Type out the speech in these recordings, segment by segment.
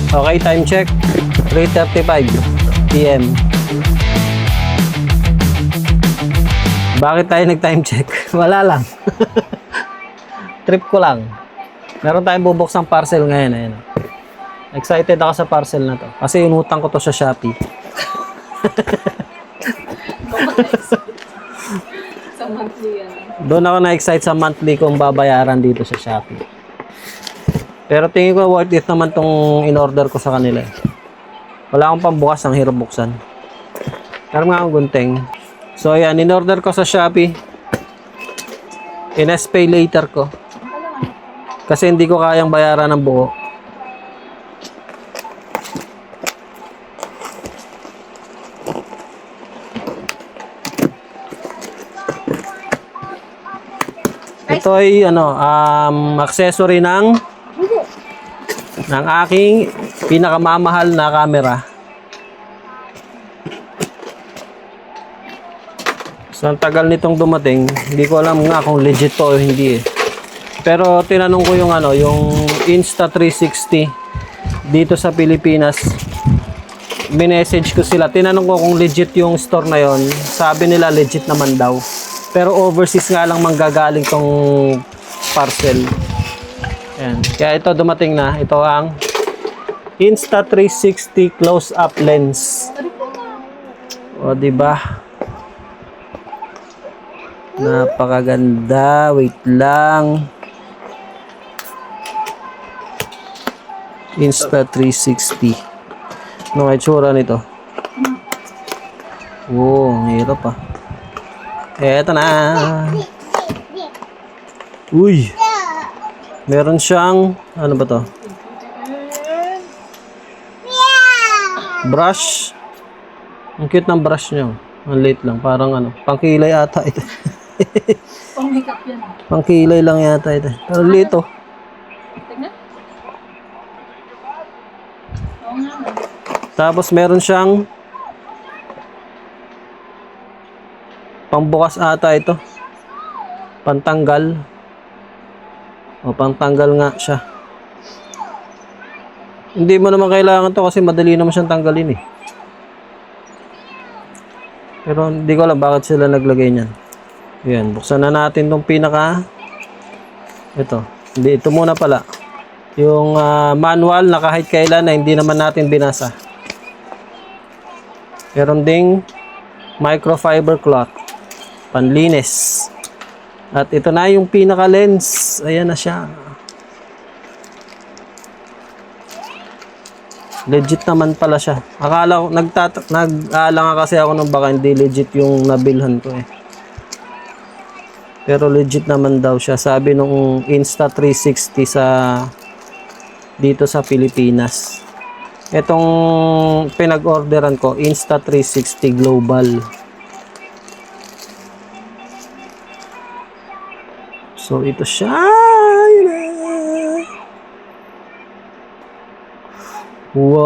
Okay, time check. 3:35 PM. Bakit tayo nag-time check? Wala lang. Trip ko lang. Meron tayong bubuksang parcel ngayon. Ayan. Excited ako sa parcel na to. Kasi inutang ko to sa Shopee. Sa monthly yan. Doon ako na-excite sa monthly kong babayaran dito sa Shopee. Pero tingin ko worth it naman tong in-order ko sa kanila. Wala akong pambukas, ang hirap buksan. Meron nga akong gunting. So ayan, in-order ko sa Shopee. In-pay later ko. Kasi hindi ko kayang bayaran ng buo. Ito ay accessory ng aking pinakamamahal na camera. So, ang tagal nitong dumating, hindi ko alam nga kung legit to o hindi eh. Pero tinanong ko yung yung Insta360 dito sa Pilipinas. Minessage ko sila. Tinanong ko kung legit yung store na yon. Sabi nila legit naman daw. Pero overseas nga lang manggagaling tong parcel. Ayan. Kaya ito dumating na. Ito ang Insta360 close-up lens. O, diba? Napakaganda. Wait lang. Insta360. Ano ang itsura nito? Wow, ang hirap ah. Eto na. Uy. Meron siyang, ano ba to? Brush. Ang cute ng brush niya. Ang liit lang. Parang pangkilay ata ito. Pang-makeup yan. Pangkilay lang yata ito. Pero liit oh. Tignan. Oo nga. Tapos meron siyang pambukas ata ito. Pantanggal. O, pantanggal nga siya. Hindi mo naman kailangan to kasi madali naman siyang tanggalin eh. Pero hindi ko alam bakit sila naglagay niyan. Ayan, buksan na natin tong pinaka. Ito. Hindi, ito muna pala. Yung manual na kahit kailan na hindi naman natin binasa. Meron ding microfiber cloth. Panlinis. At ito na yung pinaka lens. Ayan na siya. Legit naman pala siya. Akala ko nag-aalala kasi ako nung baka hindi legit yung nabilhan ko eh. Pero legit naman daw siya. Sabi nung Insta360 dito sa Pilipinas. Itong pinag-orderan ko, Insta360 Global. So, ito siya. Wow.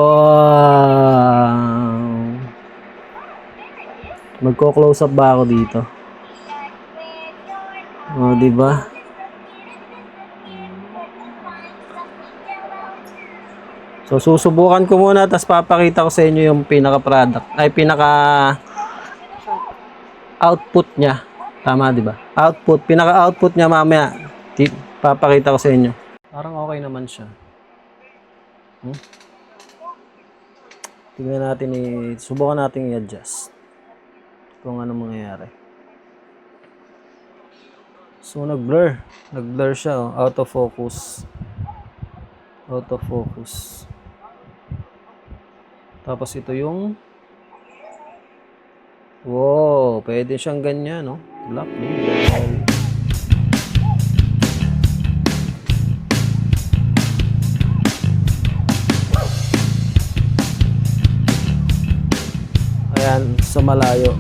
Magko-close up ba ako dito? O, diba? So, susubukan ko muna tapos papakita ko sa inyo yung pinaka-product. Ay, pinaka-output niya. Tama, di ba? Output. Pinaka-output niya mamaya. Papakita ko sa inyo. Parang okay naman siya. Tingnan natin subukan natin i-adjust. Kung ano mangyayari. So, nag-blur. Nag-blur siya. Oh. Out of focus. Out of focus. Tapos ito yung wow, pwede siyang ganyan, no? Black din. Ayan, sa malayo.